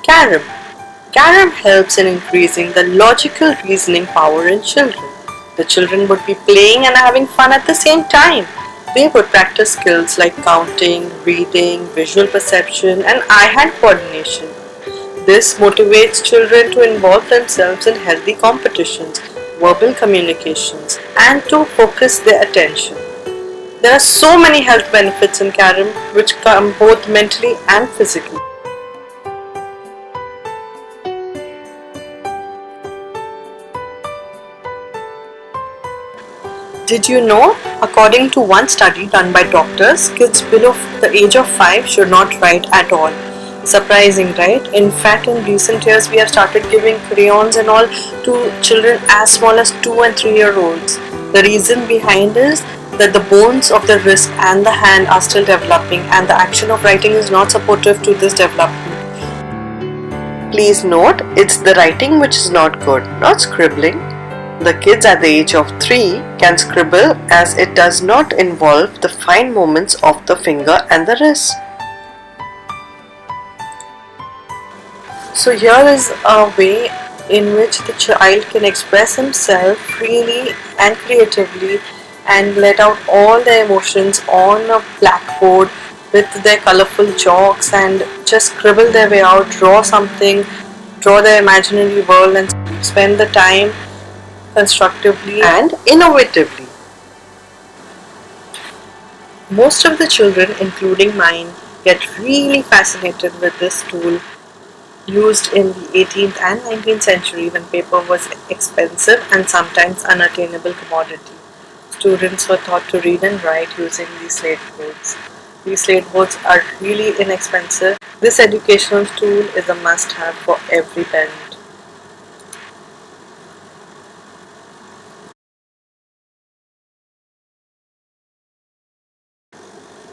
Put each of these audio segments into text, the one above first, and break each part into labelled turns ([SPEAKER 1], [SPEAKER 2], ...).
[SPEAKER 1] CARROM. CARROM helps in increasing the logical reasoning power in children. The children would be playing and having fun at the same time. They would practice skills like counting, reading, visual perception, and eye-hand coordination. This motivates children to involve themselves in healthy competitions, verbal communications, and to focus their attention. There are so many health benefits in CARROM which come both mentally and physically. Did you know? According to one study done by doctors, kids below the age of 5 should not write at all. Surprising, right? In fact, in recent years, we have started giving crayons and all to children as small as 2 and 3-year-olds. The reason behind is that the bones of the wrist and the hand are still developing, and the action of writing is not supportive to this development. Please note, it's the writing which is not good, not scribbling. The kids at the age of 3 can scribble as it does not involve the fine movements of the finger and the wrist. So here is a way in which the child can express himself freely and creatively and let out all their emotions on a blackboard with their colorful chalks and just scribble their way out, draw something, draw their imaginary world and spend the time constructively and innovatively. Most of the children, including mine, get really fascinated with this tool used in the 18th and 19th century when paper was expensive and sometimes unattainable commodity. Students were taught to read and write using these slate boards. These slate boards are really inexpensive. This educational tool is a must-have for every parent.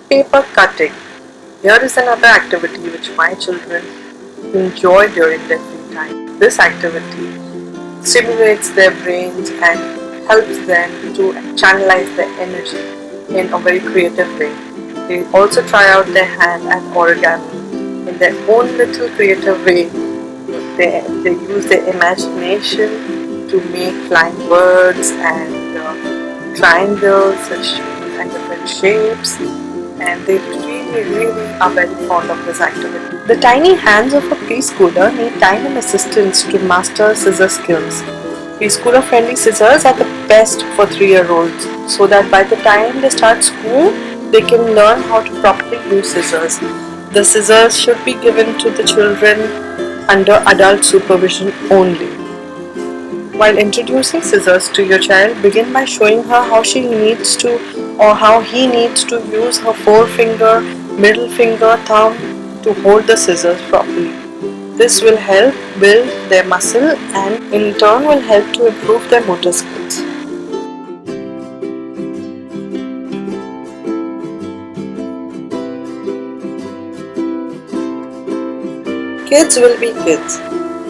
[SPEAKER 1] Paper cutting. Here is another activity which my children enjoy during their free time. This activity stimulates their brains and helps them to channelize their energy in a very creative way. They also try out their hand at origami in their own little creative way. They use their imagination to make flying birds and triangles and different shapes, and they really are very fond of this activity. The tiny hands of a preschooler need time and assistance to master scissor skills. Preschooler friendly scissors are the best for 3-year-olds so that by the time they start school, they can learn how to properly use scissors. The scissors should be given to the children under adult supervision only. While introducing scissors to your child, begin by showing her how she needs to or how he needs to use her forefinger, middle finger, thumb to hold the scissors properly. This will help build their muscle and in turn will help to improve their motor skills. Kids will be kids.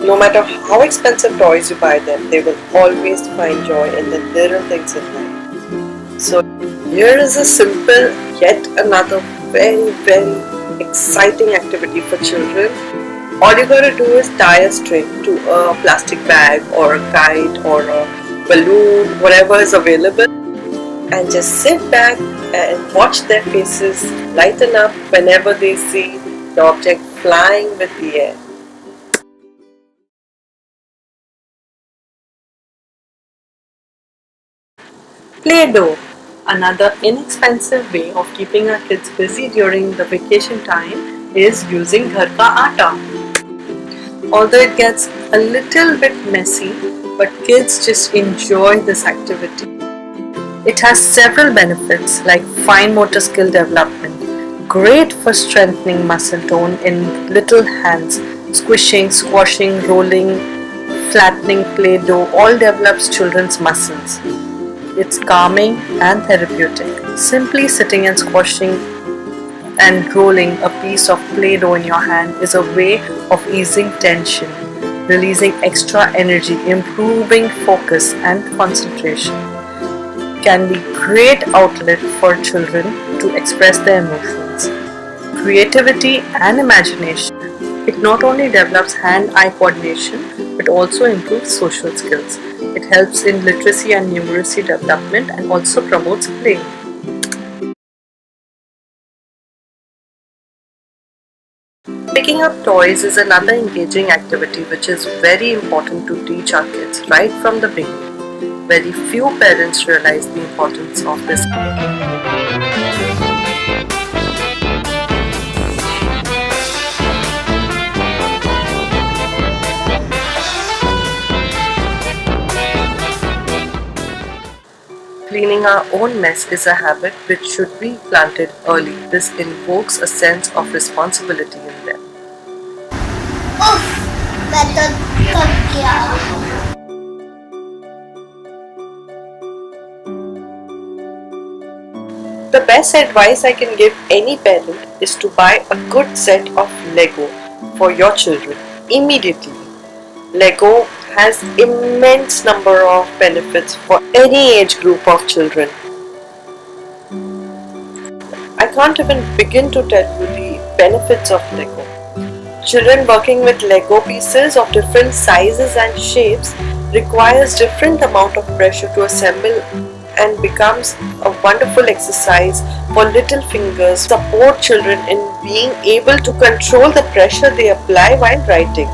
[SPEAKER 1] No matter how expensive toys you buy them, they will always find joy in the little things in life. So here is a simple yet another very exciting activity for children. All you gotta do is tie a string to a plastic bag or a kite or a balloon, whatever is available, and just sit back and watch their faces lighten up whenever they see the object flying with the air. Play-Doh. Another inexpensive way of keeping our kids busy during the vacation time is using Ghar Ka Aata. Although it gets a little bit messy, but kids just enjoy this activity. It has several benefits like fine motor skill development, great for strengthening muscle tone in little hands, squishing, squashing, rolling, flattening Play-Doh all develops children's muscles. It's calming and therapeutic. Simply sitting and squashing and rolling a piece of Play-Doh in your hand is a way of easing tension, releasing extra energy, improving focus and concentration. Can be great outlet for children to express their emotions, creativity and imagination. It not only develops hand-eye coordination but also improves social skills. It helps in literacy and numeracy development and also promotes play. Picking up toys is another engaging activity which is very important to teach our kids right from the beginning. Very few parents realize the importance of this. Cleaning our own mess is a habit which should be planted early. This invokes a sense of responsibility in them. The best advice I can give any parent is to buy a good set of Lego for your children immediately. Lego has immense number of benefits for any age group of children. I can't even begin to tell you the benefits of Lego. Children working with Lego pieces of different sizes and shapes requires different amount of pressure to assemble and becomes a wonderful exercise for little fingers. Support children in being able to control the pressure they apply while writing.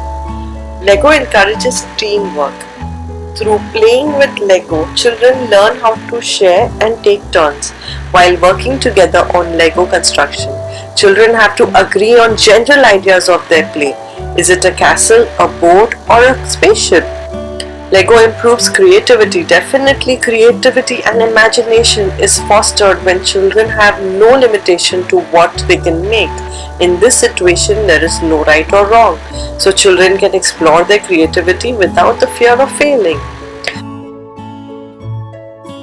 [SPEAKER 1] Lego encourages teamwork. Through playing with Lego, children learn how to share and take turns while working together on Lego construction. Children have to agree on general ideas of their play. Is it a castle, a boat, or a spaceship? Lego improves creativity. Definitely, creativity and imagination is fostered when children have no limitation to what they can make. In this situation, there is no right or wrong, so children can explore their creativity without the fear of failing.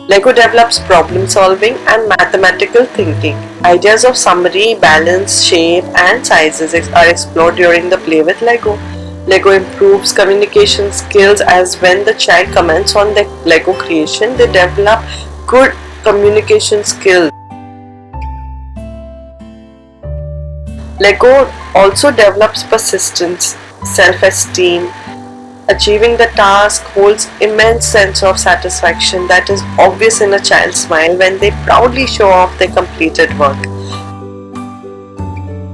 [SPEAKER 1] Lego develops problem solving and mathematical thinking. Ideas of summary, balance, shape, and sizes are explored during the play with Lego. Lego improves communication skills as when the child comments on their Lego creation, they develop good communication skills. Lego also develops persistence, self-esteem. Achieving the task holds immense sense of satisfaction that is obvious in a child's smile when they proudly show off their completed work.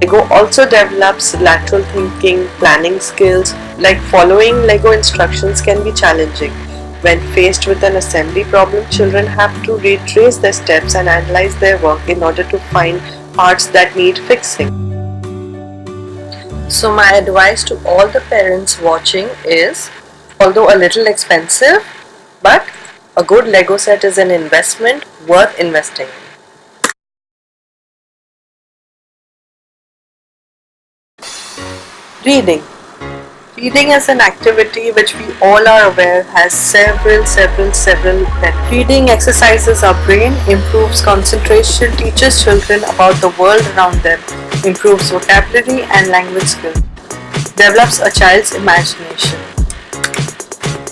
[SPEAKER 1] Lego also develops lateral thinking, planning skills, like following Lego instructions can be challenging. When faced with an assembly problem, children have to retrace their steps and analyze their work in order to find parts that need fixing. So my advice to all the parents watching is, although a little expensive, but a good Lego set is an investment worth investing in. Reading. Reading is an activity which we all are aware has several benefits. Reading exercises our brain, improves concentration, teaches children about the world around them, improves vocabulary and language skills, develops a child's imagination.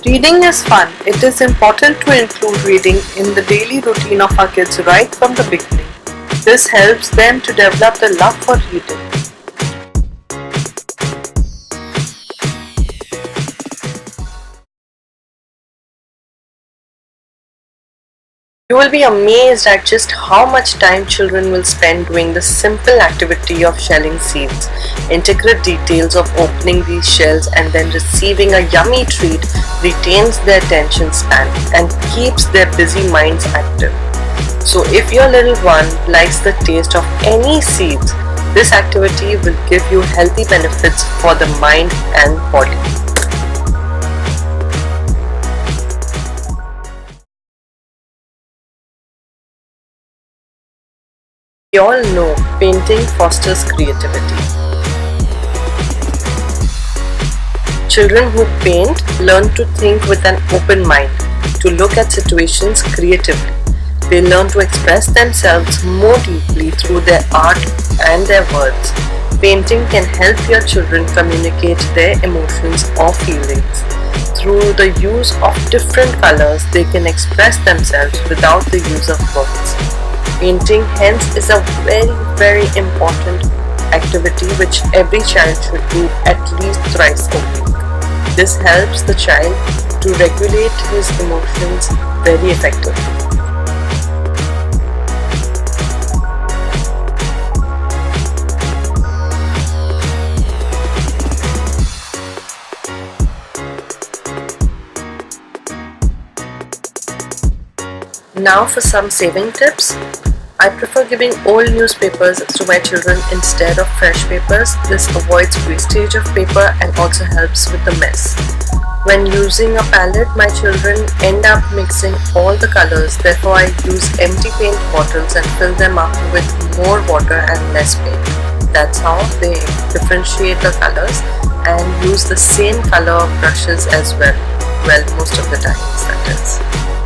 [SPEAKER 1] Reading is fun. It is important to include reading in the daily routine of our kids right from the beginning. This helps them to develop the love for reading. You will be amazed at just how much time children will spend doing the simple activity of shelling seeds. Intricate details of opening these shells and then receiving a yummy treat retains their attention span and keeps their busy minds active. So if your little one likes the taste of any seeds, this activity will give you healthy benefits for the mind and body. We all know painting fosters creativity. Children who paint learn to think with an open mind, to look at situations creatively. They learn to express themselves more deeply through their art and their words. Painting can help your children communicate their emotions or feelings. Through the use of different colors, they can express themselves without the use of words. Painting hence is a very important activity which every child should do at least thrice a week. This helps the child to regulate his emotions very effectively. Now for some saving tips. I prefer giving old newspapers to my children instead of fresh papers. This avoids wastage of paper and also helps with the mess. When using a palette, my children end up mixing all the colors. Therefore, I use empty paint bottles and fill them up with more water and less paint. That's how they differentiate the colors and use the same color brushes as well. Well, most of the times that is.